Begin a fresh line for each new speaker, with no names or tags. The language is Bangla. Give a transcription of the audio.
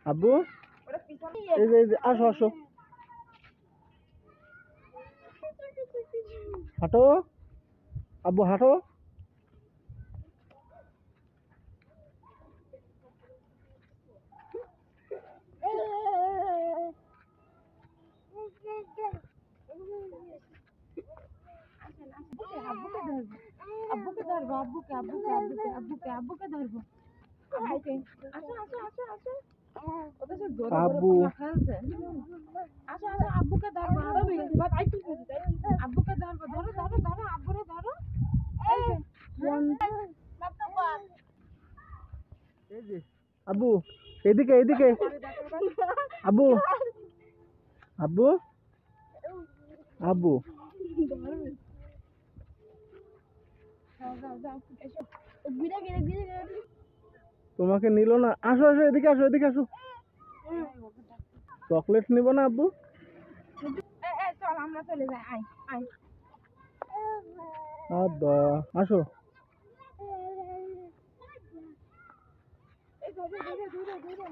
আব্বু এই যে আসো আসো, হাঁটো আব্বু হাঁটো।
আব্বুকে ধরবো, আব্বুকে আব্বুকে আব্বুকে আব্বুকে আব্বুকে ধরবো, আব্বুকে। আসো আসো আসো আসো, ওটা সে জোরে জোরে
আব্বু
পাখা আছে। আসো আসো, আব্বুকে ধরবো, আব্বুকে ধরবো, ধরো ধরো ধরো, আব্বুরে ধরো।
এই যে আব্বু এদিকে এদিকে, আব্বু আব্বু আব্বু তোমাকে নিল না, আসো আসো এদিকে আসো এদিকে আসো। চকলেট নিব না আব্বু?
চল আমরা চলে যাই, আয় আয়।
আব্বা আসো।
এই ধরে ধরে ধরে ধরে